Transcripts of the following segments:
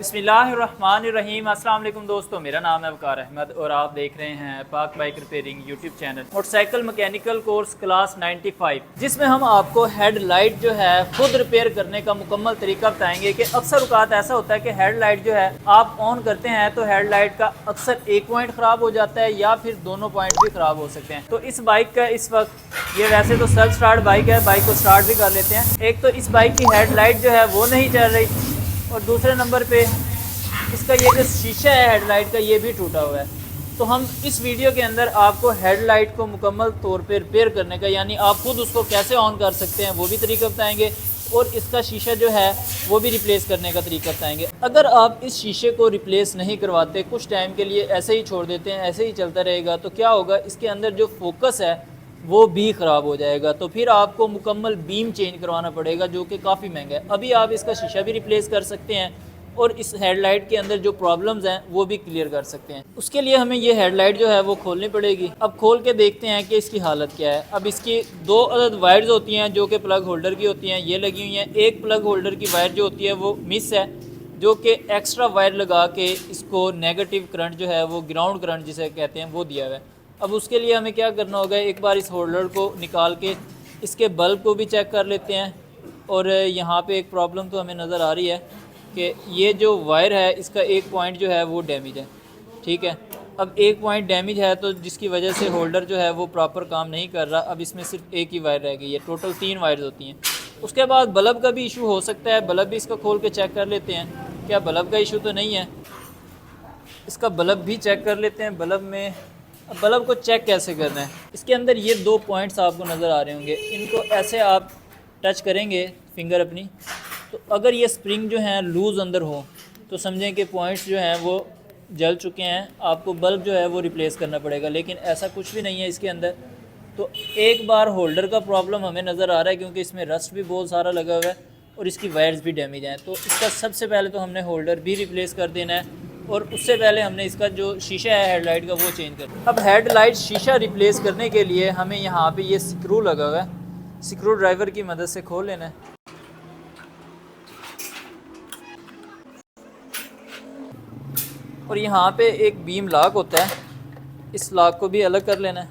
बिस्मिल्लाहिर्रहमानिर्रहीम। अस्सलाम वालेकुम दोस्तों, मेरा नाम है वकार अहमद और आप देख रहे हैं पाक bike repairing YouTube channel motorcycle mechanical course class 95, जिसमें हम आपको हेडलाइट जो है खुद रिपेयर करने का मुकम्मल तरीका बताएंगे। कि अक्सर औकात ऐसा होता है कि हेडलाइट जो है आप ऑन करते हैं तो हेडलाइट का अक्सर एक पॉइंट ख़राब हो जाता है या फिर दोनों पॉइंट भी ख़राब हो सकते हैं। तो इस बाइक का इस वक्त ये वैसे तो सेल्फ स्टार्ट बाइक है, बाइक को स्टार्ट भी कर लेते हैं। एक तो इस बाइक की हेडलाइट जो है वो नहीं चल रही और दूसरे नंबर पे इसका ये जो शीशा है हेडलाइट का ये भी टूटा हुआ है। तो हम इस वीडियो के अंदर आपको हेडलाइट को मुकम्मल तौर पे रिपेयर करने का, यानी आप खुद उसको कैसे ऑन कर सकते हैं वो भी तरीका बताएंगे और इसका शीशा जो है वो भी रिप्लेस करने का तरीका बताएंगे। अगर आप इस शीशे को रिप्लेस नहीं करवाते, कुछ टाइम के लिए ऐसे ही छोड़ देते हैं, ऐसे ही चलता रहेगा, तो क्या होगा, इसके अंदर जो फोकस है वो भी ख़राब हो जाएगा। तो फिर आपको मुकम्मल बीम चेंज करवाना पड़ेगा जो कि काफ़ी महंगा है। अभी आप इसका शीशा भी रिप्लेस कर सकते हैं और इस हेडलाइट के अंदर जो प्रॉब्लम्स हैं वो भी क्लियर कर सकते हैं। उसके लिए हमें ये हेडलाइट जो है वो खोलनी पड़ेगी। अब खोल के देखते हैं कि इसकी हालत क्या है। अब इसकी दो अदद वायर्स होती हैं जो कि प्लग होल्डर की होती हैं, ये लगी हुई हैं। एक प्लग होल्डर की वायर जो होती है वो मिस है, जो कि एक्स्ट्रा वायर लगा के इसको नेगेटिव करंट जो है वो ग्राउंड करंट जिसे कहते हैं वो दिया हुआ है। अब उसके लिए हमें क्या करना होगा, एक बार इस होल्डर को निकाल के इसके बल्ब को भी चेक कर लेते हैं। और यहाँ पे एक प्रॉब्लम तो हमें नज़र आ रही है कि ये जो वायर है इसका एक पॉइंट जो है वो डैमेज है। ठीक है, अब एक पॉइंट डैमेज है तो जिसकी वजह से होल्डर जो है वो प्रॉपर काम नहीं कर रहा। अब इसमें सिर्फ एक ही वायर रह गई है, टोटल 3 वायर्स होती हैं। उसके बाद बल्ब का भी इशू हो सकता है, बल्ब भी इसका खोल के चेक कर लेते हैं। क्या बल्ब का इशू तो नहीं है, इसका बल्ब भी चेक कर लेते हैं। बल्ब को चेक कैसे करना है, इसके अंदर ये 2 पॉइंट्स आपको नज़र आ रहे होंगे, इनको ऐसे आप टच करेंगे फिंगर अपनी, तो अगर ये स्प्रिंग जो है लूज़ अंदर हो तो समझें कि पॉइंट्स जो हैं वो जल चुके हैं, आपको बल्ब जो है वो रिप्लेस करना पड़ेगा। लेकिन ऐसा कुछ भी नहीं है इसके अंदर। तो एक बार होल्डर का प्रॉब्लम हमें नज़र आ रहा है क्योंकि इसमें रस्ट भी बहुत सारा लगा हुआ है और इसकी वायर्स भी डैमेज हैं। तो इसका सबसे पहले तो हमने होल्डर भी रिप्लेस कर देना है और उससे पहले हमने इसका जो शीशा है हेडलाइट का वो चेंज करना है। अब हेडलाइट शीशा रिप्लेस करने के लिए हमें यहाँ पे ये स्क्रू लगा हुआ है, स्क्रू ड्राइवर की मदद से खोल लेना है। और यहाँ पे एक बीम लॉक होता है, इस लॉक को भी अलग कर लेना है।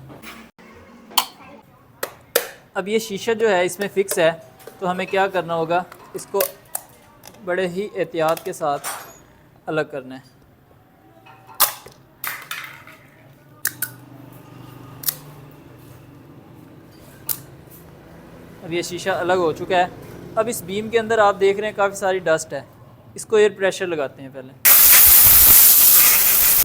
अब ये शीशा जो है इसमें फ़िक्स है तो हमें क्या करना होगा, इसको बड़े ही एहतियात के साथ अलग करना है। अब ये शीशा अलग हो चुका है। अब इस बीम के अंदर आप देख रहे हैं काफ़ी सारी डस्ट है, इसको एयर प्रेशर लगाते हैं पहले।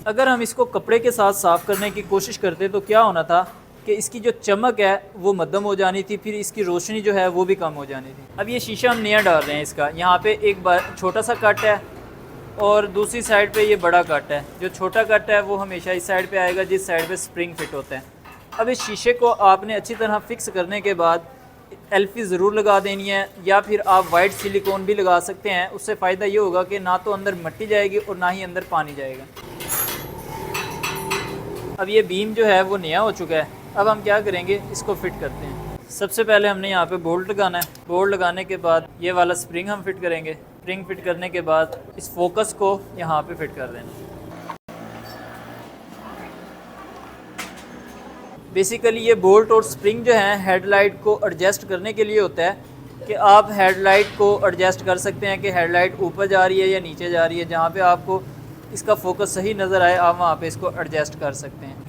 अगर हम इसको कपड़े के साथ साफ़ करने की कोशिश करते तो क्या होना था कि इसकी जो चमक है वो मध्यम हो जानी थी, फिर इसकी रोशनी जो है वो भी कम हो जानी थी। अब ये शीशा हम नया डाल रहे हैं इसका, यहाँ पे एक बार छोटा सा कट है और दूसरी साइड पे ये बड़ा कट है। जो छोटा कट है वो हमेशा इस साइड पे आएगा जिस साइड पे स्प्रिंग फिट होता है। अब इस शीशे को आपने अच्छी तरह फिक्स करने के बाद एल्फी ज़रूर लगा देनी है या फिर आप वाइट सिलिकॉन भी लगा सकते हैं। उससे फ़ायदा ये होगा कि ना तो अंदर मिट्टी जाएगी और ना ही अंदर पानी जाएगा। अब ये बीम जो है वो नया हो चुका है। अब हम क्या करेंगे, इसको फिट करते हैं। सबसे पहले हमने यहाँ पे बोल्ट लगाना है। बोल्ट लगाने के बाद ये वाला स्प्रिंग हम फिट करेंगे। स्प्रिंग फिट करने के बाद इस फोकस को यहाँ पे फिट कर देना। बेसिकली ये बोल्ट और स्प्रिंग जो है हेडलाइट को एडजस्ट करने के लिए होता है कि आप हेडलाइट को एडजस्ट कर सकते हैं कि हेडलाइट ऊपर जा रही है या नीचे जा रही है। जहाँ पे आपको इसका फोकस सही नज़र आए आप वहाँ पे इसको एडजस्ट कर सकते हैं।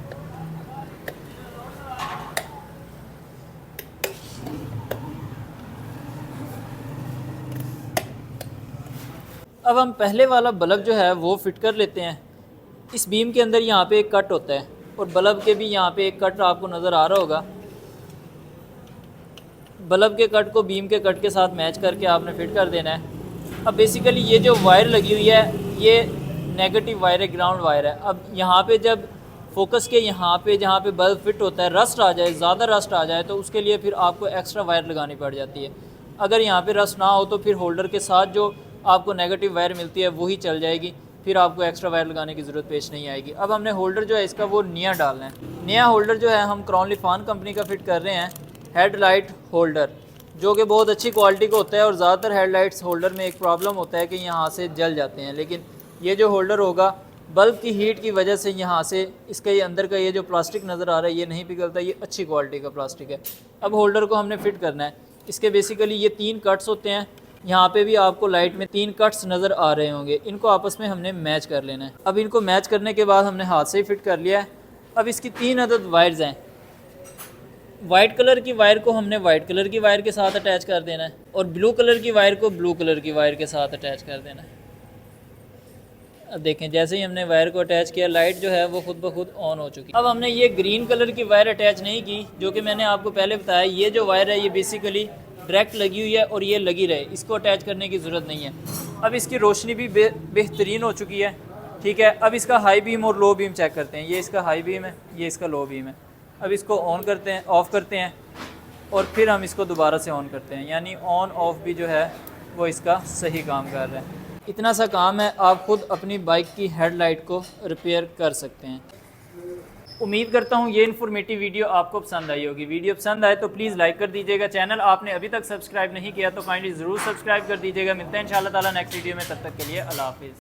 अब हम पहले वाला बल्ब जो है वो फिट कर लेते हैं। इस बीम के अंदर यहाँ पे एक कट होता है और बल्ब के भी यहाँ पे एक कट आपको नज़र आ रहा होगा। बल्ब के कट को बीम के कट के साथ मैच करके आपने फिट कर देना है। अब बेसिकली ये जो वायर लगी हुई है ये नेगेटिव वायर है, ग्राउंड वायर है। अब यहाँ पे जब फोकस के यहाँ पे जहाँ पे बल्ब फिट होता है रस्ट आ जाए, ज़्यादा रस्ट आ जाए तो उसके लिए फिर आपको एक्स्ट्रा वायर लगानी पड़ जाती है। अगर यहाँ पे रस्ट ना हो तो फिर होल्डर के साथ जो आपको नेगेटिव वायर मिलती है वही चल जाएगी, फिर आपको एक्स्ट्रा वायर लगाने की ज़रूरत पेश नहीं आएगी। अब हमने होल्डर जो है इसका वो नया डालना है। नया होल्डर जो है हम क्रॉनली फान कंपनी का फ़िट कर रहे हैं, हेडलाइट होल्डर। जो कि बहुत अच्छी क्वालिटी का होता है। और ज़्यादातर हेडलाइट्स होल्डर में एक प्रॉब्लम होता है कि यहाँ से जल जाते हैं, लेकिन ये जो होल्डर होगा बल्ब की हीट की वजह से यहाँ से इसका ये अंदर का ये जो प्लास्टिक नज़र आ रहा है ये नहीं पिघलता, ये अच्छी क्वालिटी का प्लास्टिक है। अब होल्डर को हमने फिट करना है। इसके बेसिकली ये 3 कट्स होते हैं। यहाँ पे भी आपको लाइट में 3 कट्स नज़र आ रहे होंगे, इनको आपस में हमने मैच कर लेना है। अब इनको मैच करने के बाद हमने हाथ से ही फिट कर लिया है। अब इसकी 3 अदद वायर्स हैं। वाइट कलर की वायर को हमने वाइट कलर की वायर के साथ अटैच कर देना है और ब्लू कलर की वायर को ब्लू कलर की वायर के साथ अटैच कर देना है। अब देखें जैसे ही हमने वायर को अटैच किया लाइट जो है वो खुद ब खुद ऑन हो चुकी है। अब हमने ये ग्रीन कलर की वायर अटैच नहीं की, जो कि मैंने आपको पहले बताया। ये जो वायर है ये बेसिकली डायरेक्ट लगी हुई है और ये लगी रहे, इसको अटैच करने की ज़रूरत नहीं है। अब इसकी रोशनी भी बेहतरीन हो चुकी है, ठीक है। अब इसका हाई बीम और लो बीम चेक करते हैं। ये इसका हाई बीम है, ये इसका लो बीम है। अब इसको ऑन करते हैं, ऑफ़ करते हैं और फिर हम इसको दोबारा से ऑन करते हैं, यानी ऑन ऑफ भी जो है वो इसका सही काम कर रहा है। इतना सा काम है, आप खुद अपनी बाइक की हेडलाइट को रिपेयर कर सकते हैं। उम्मीद करता हूँ ये इन्फॉर्मेटिव वीडियो आपको पसंद आई होगी। वीडियो पसंद आए तो प्लीज़ लाइक कर दीजिएगा। चैनल आपने अभी तक सब्सक्राइब नहीं किया तो काइंडली ज़रूर सब्सक्राइब कर दीजिएगा। मिलते हैं इंशाल्लाह ताला नेक्स्ट वीडियो में, तब तक के लिए अल्लाह हाफिज़।